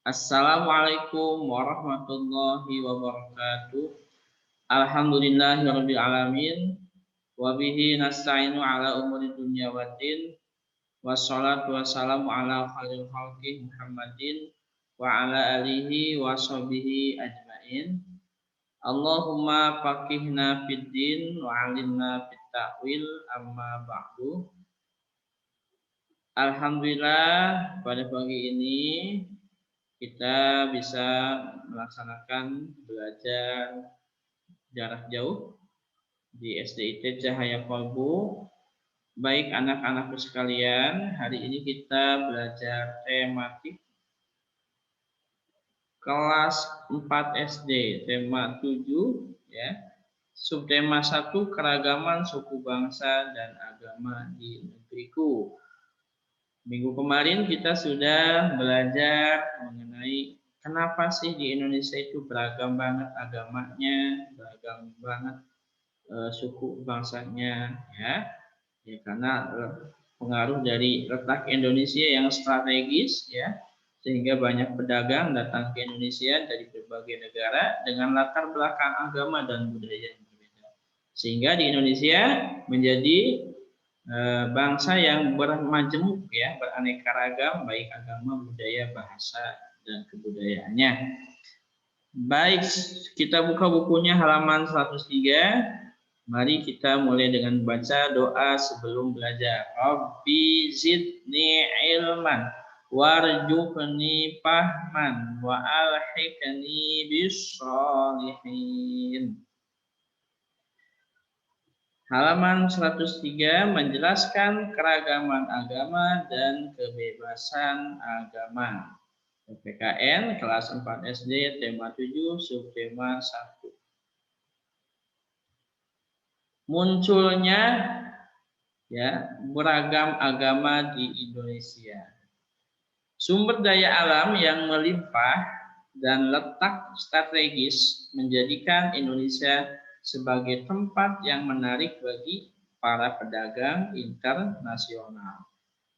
Assalamualaikum warahmatullahi wabarakatuh. Alhamdulillahirabbil alamin wa bihi nasta'inu ala umuri dunya waddin. Wassalatu wassalamu ala khairil khalqi Muhammadin wa ala alihi wa sahbihi ajmain. Allahumma faqihna fid din wa 'allimna fit ta'wil amma ba'du. Alhamdulillah pada pagi ini kita bisa melaksanakan belajar jarak jauh di SDIT Cahaya Kolbu. Baik anak-anakku sekalian, hari ini kita belajar tematik kelas 4 SD, tema 7 ya. Subtema 1 keragaman suku bangsa dan agama di negeriku. Minggu kemarin kita sudah belajar mengenai kenapa sih di Indonesia itu beragam banget agamanya, beragam banget suku bangsanya, ya. Ya karena pengaruh dari letak Indonesia yang strategis, ya, sehingga banyak pedagang datang ke Indonesia dari berbagai negara dengan latar belakang agama dan budaya yang berbeda, sehingga di Indonesia menjadi bangsa yang bermajemuk, ya, beraneka ragam baik agama, budaya, bahasa dan kebudayaannya. Baik, kita buka bukunya halaman 103. Mari kita mulai dengan baca doa sebelum belajar. Rabbi zidni ilman warzuqni fahman wa alhiqni bis-sholihin. Halaman 103 menjelaskan keragaman agama dan kebebasan agama. PPKN kelas 4 SD tema 7 subtema 1. Munculnya, ya, beragam agama di Indonesia. Sumber daya alam yang melimpah dan letak strategis menjadikan Indonesia sebagai tempat yang menarik bagi para pedagang internasional.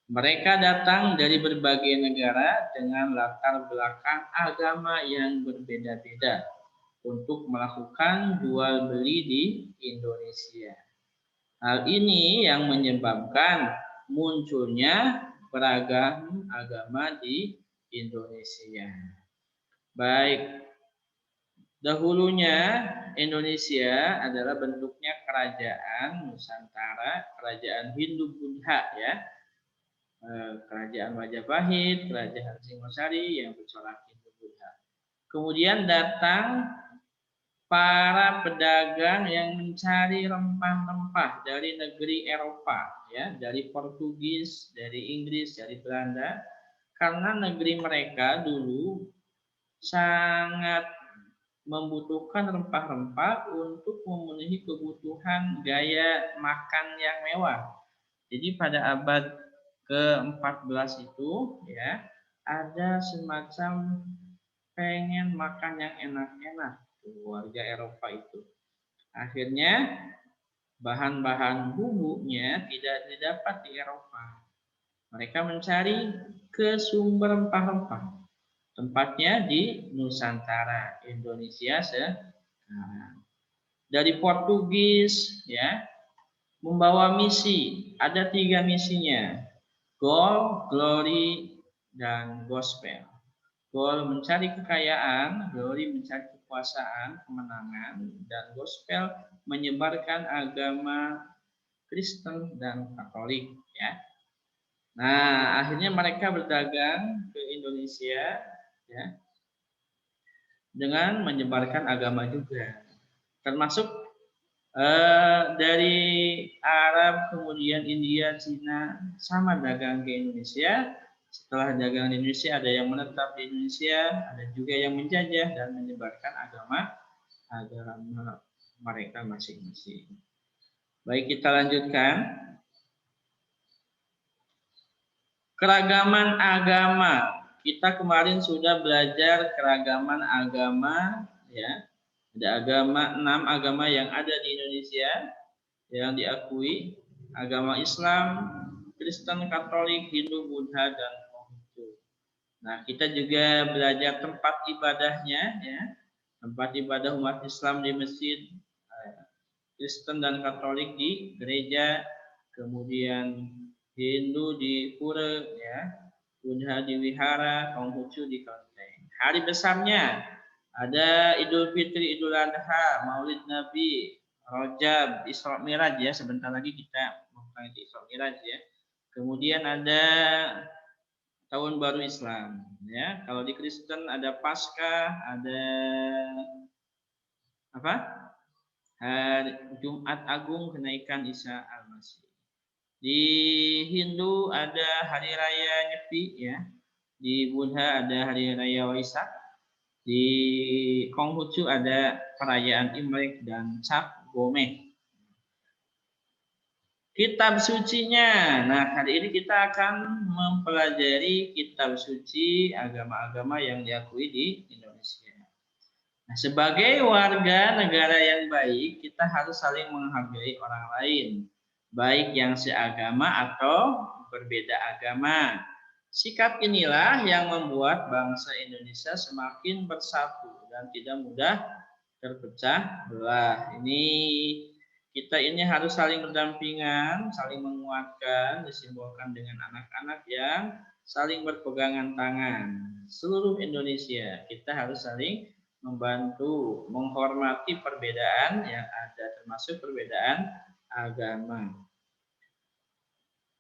Mereka datang dari berbagai negara dengan latar belakang agama yang berbeda-beda untuk melakukan jual beli di Indonesia. Hal ini yang menyebabkan munculnya beragam agama di Indonesia. Baik, dahulunya Indonesia adalah bentuknya kerajaan Nusantara, kerajaan Hindu-Buddha, ya. Kerajaan Majapahit, kerajaan Singosari yang bercorak Hindu-Buddha. Kemudian datang para pedagang yang mencari rempah-rempah dari negeri Eropa, ya, dari Portugis, dari Inggris, dari Belanda, karena negeri mereka dulu sangat membutuhkan rempah-rempah untuk memenuhi kebutuhan gaya makan yang mewah. Jadi pada abad ke-14 itu, ya, ada semacam pengen makan yang enak-enak warga Eropa itu. Akhirnya bahan-bahan bumbunya tidak didapat di Eropa. Mereka mencari ke sumber rempah-rempah. Tempatnya di Nusantara, Indonesia sekarang. Dari Portugis, ya, membawa misi. Ada 3 misinya. Gold, glory, dan gospel. Gold mencari kekayaan, glory mencari kekuasaan, kemenangan, dan gospel menyebarkan agama Kristen dan Katolik, ya. Nah, akhirnya mereka berdagang ke Indonesia, ya, dengan menyebarkan agama juga, termasuk dari Arab, kemudian India, Cina, sama dagang ke Indonesia. Setelah dagang di Indonesia, ada yang menetap di Indonesia, ada juga yang menjajah dan menyebarkan agama mereka masing-masing. Baik, kita lanjutkan. Keragaman agama. Kita kemarin sudah belajar keragaman agama, ya. Ada 6 agama yang ada di Indonesia yang diakui, agama Islam, Kristen, Katolik, Hindu, Buddha, dan Konghucu. Nah, kita juga belajar tempat ibadahnya, ya, tempat ibadah umat Islam di masjid, Kristen dan Katolik di gereja, kemudian Hindu di pura, ya, Buddha di wihara, Konghucu di kelenteng. Hari besarnya ada Idul Fitri, Idul Adha, Maulid Nabi, Rajab, Isra Miraj, ya. Sebentar lagi kita mau di Isra Miraj, ya. Kemudian ada Tahun Baru Islam, ya. Kalau di Kristen ada Paskah, ada apa? Jumat Agung, kenaikan Isa Al-Masih. Di Hindu ada Hari Raya Nyepi, ya. Di Buddha ada Hari Raya Waisak. Di Konghucu ada perayaan Imlek dan Cap Gomeh. Kitab sucinya. Nah, hari ini kita akan mempelajari kitab suci agama-agama yang diakui di Indonesia. Nah, sebagai warga negara yang baik, kita harus saling menghargai orang lain, baik yang seagama atau berbeda agama. Sikap inilah yang membuat bangsa Indonesia semakin bersatu dan tidak mudah terpecah belah. Kita ini harus saling berdampingan, saling menguatkan, disimbolkan dengan anak-anak yang saling berpegangan tangan. Seluruh Indonesia, kita harus saling membantu, menghormati perbedaan yang ada, termasuk perbedaan agama.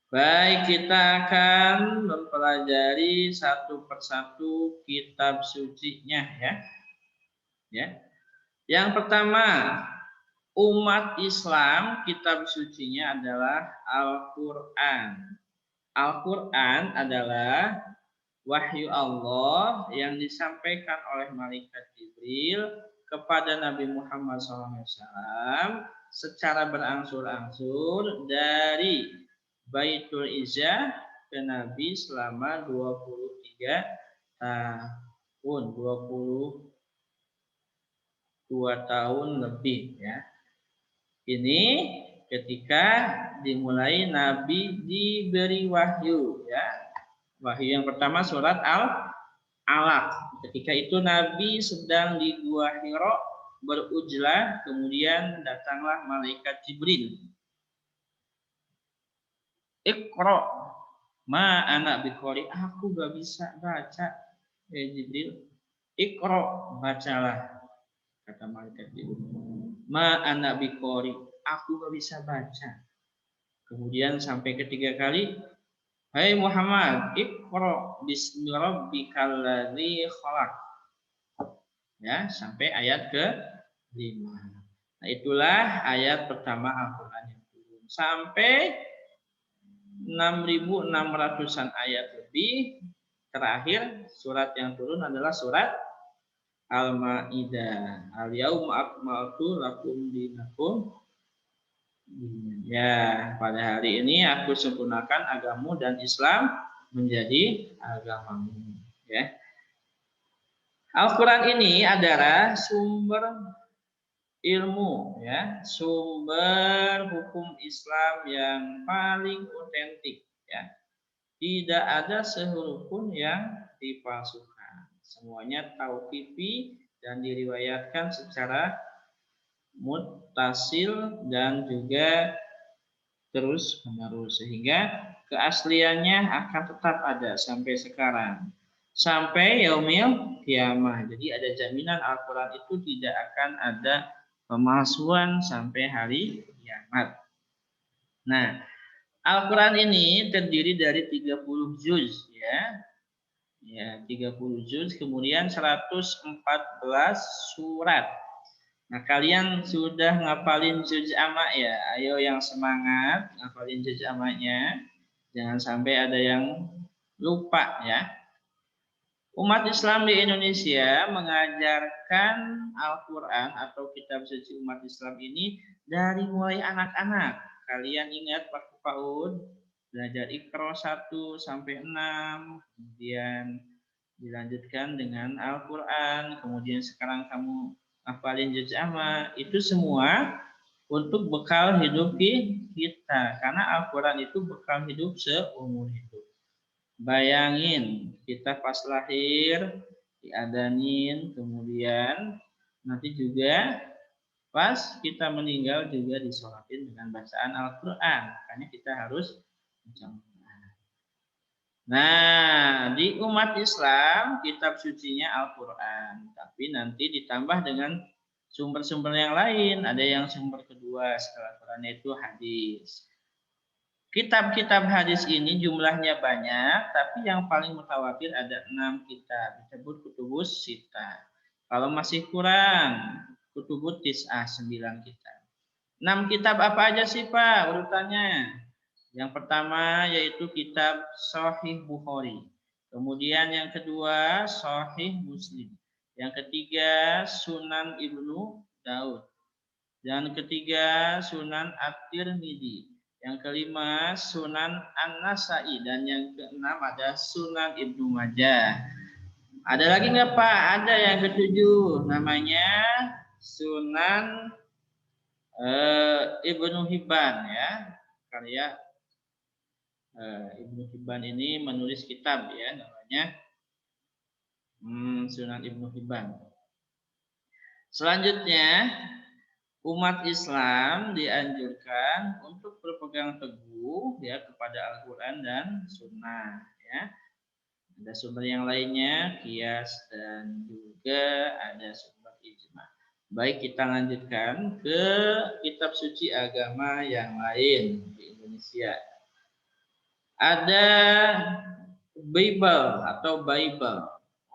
Baik, kita akan mempelajari satu persatu kitab sucinya, ya. Ya. Yang pertama, umat Islam, kitab sucinya adalah Al-Quran. Al-Quran adalah wahyu Allah yang disampaikan oleh malaikat Jibril kepada Nabi Muhammad SAW secara berangsur-angsur dari Baitul Izzah ke Nabi selama 23 tahun, 22 tahun lebih, ya. Ini ketika dimulai Nabi diberi wahyu, ya. Wahyu yang pertama surat Al-Alaq. Ketika itu Nabi sedang di Gua Hira berujlah, kemudian datanglah malaikat Jibril. Iqra ma ana biqori, aku gak bisa baca. Jibril, Iqra, bacalah, kata malaikat Jibril. Ma ana biqori, aku gak bisa baca. Kemudian sampai ketiga kali, hai Muhammad, Iqra bismi rabbikal ladzi khalaq. Ya, sampai ayat ke-5. Nah, itulah ayat pertama Al-Qur'an yang turun. Sampai 6.600-an ayat lebih. Terakhir surat yang turun adalah surat Al-Maidah. Al-yauma akmaltu lakum dinakum. Ya, pada hari ini aku sempurnakan agamamu dan Islam menjadi agamamu. Ya. Al-Quran ini adalah sumber ilmu, ya, sumber hukum Islam yang paling otentik, ya. Tidak ada sehuruf pun yang dipalsukan. Semuanya tauqifi dan diriwayatkan secara muttasil dan juga terus menerus, sehingga keasliannya akan tetap ada sampai sekarang, sampai yaumil kiamah. Jadi ada jaminan Al-Quran itu tidak akan ada pemalsuan sampai hari kiamat. Nah, Al-Quran ini terdiri dari 30 juz, ya. Ya, 30 juz, kemudian 114 surat. Nah, kalian sudah ngapalin juz amma, ya? Ayo yang semangat ngapalin juz ammanya. Jangan sampai ada yang lupa, ya. Umat Islam di Indonesia mengajarkan Al-Quran atau kitab suci umat Islam ini dari mulai anak-anak. Kalian ingat waktu PAUD belajar Iqra 1 sampai 6, kemudian dilanjutkan dengan Al-Quran, kemudian sekarang kamu hafalin juz amma. Itu semua untuk bekal hidup kita, karena Al-Quran itu bekal hidup seumur hidup. Bayangin kita pas lahir diadanin, kemudian nanti juga pas kita meninggal juga disolatin dengan bacaan Al-Quran. Makanya kita harus baca Al-Quran. Nah, di umat Islam kitab sucinya Al-Quran. Tapi nanti ditambah dengan sumber-sumber yang lain. Ada yang sumber kedua setelah Al-Quran yaitu hadis. Kitab-kitab hadis ini jumlahnya banyak, tapi yang paling mutawatir ada 6 kitab. Disebut kutubus sita. Kalau masih kurang, kutubut tis'ah 9 kitab. 6 kitab apa aja sih Pak urutannya? Yang pertama yaitu kitab Sahih Bukhari. Kemudian yang kedua Sahih Muslim. Yang ketiga Sunan Ibnu Daud. Yang ketiga Sunan At-Tirmidzi. Yang kelima Sunan An-Nasa'i dan yang keenam ada Sunan Ibnu Majah. Ada lagi nggak Pak? Ada yang ketujuh namanya Sunan Ibnu Hibban ya. Karya Ibnu Hibban ini menulis kitab ya namanya Sunan Ibnu Hibban. Selanjutnya umat Islam dianjurkan untuk berpegang teguh ya kepada Al-Quran dan Sunnah ya. Ada sumber yang lainnya, kias dan juga ada sumber ijma. Baik, kita lanjutkan ke kitab suci agama yang lain di Indonesia. Ada Bible atau Bible.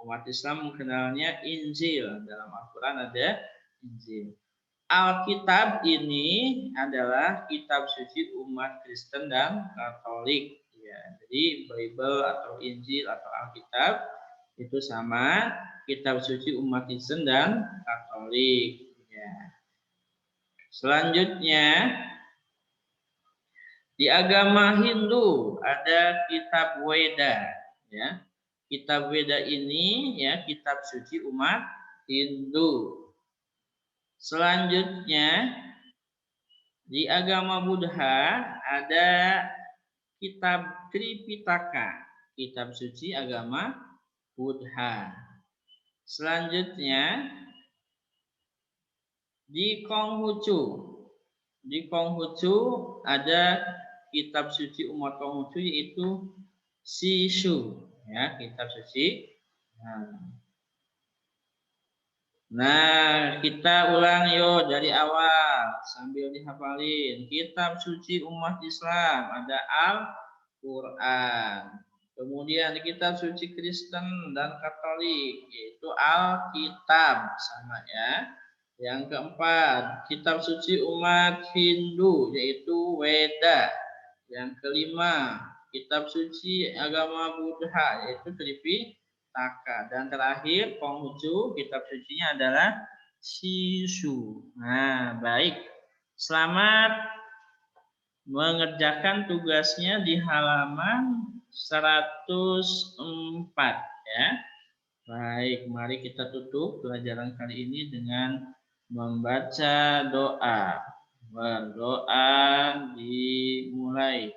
Umat Islam mengenalnya Injil. Dalam Al-Quran ada Injil. Alkitab ini adalah kitab suci umat Kristen dan Katolik. Ya, jadi Bible atau Injil atau Alkitab itu sama kitab suci umat Kristen dan Katolik. Ya. Selanjutnya di agama Hindu ada kitab Weda. Ya, kitab Weda ini ya kitab suci umat Hindu. Selanjutnya di agama Buddha ada kitab Tripitaka, kitab suci agama Buddha. Selanjutnya di Konghucu ada kitab suci umat Konghucu yaitu Shishu, ya kitab suci. Nah, kita ulang yuk dari awal sambil dihafalin. Kitab suci umat Islam ada Al-Quran. Kemudian kitab suci Kristen dan Katolik yaitu Alkitab sama ya. Yang keempat, kitab suci umat Hindu yaitu Weda. Yang kelima, kitab suci agama Buddha yaitu Tripitaka. Dan terakhir Konghucu kitab sucinya adalah Shishu. Nah, baik. Selamat mengerjakan tugasnya di halaman 104 ya. Baik, mari kita tutup pelajaran kali ini dengan membaca doa. Berdoa dimulai.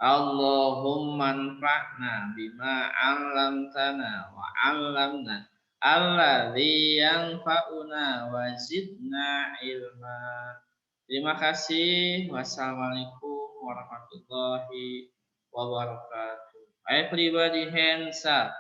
Allahumma anfa'na bima 'allamtana wa 'allamna alladzi yanfa'una wa zidna ilma. Terima kasih. Wassalamualaikum warahmatullahi wabarakatuh. Everybody hands up.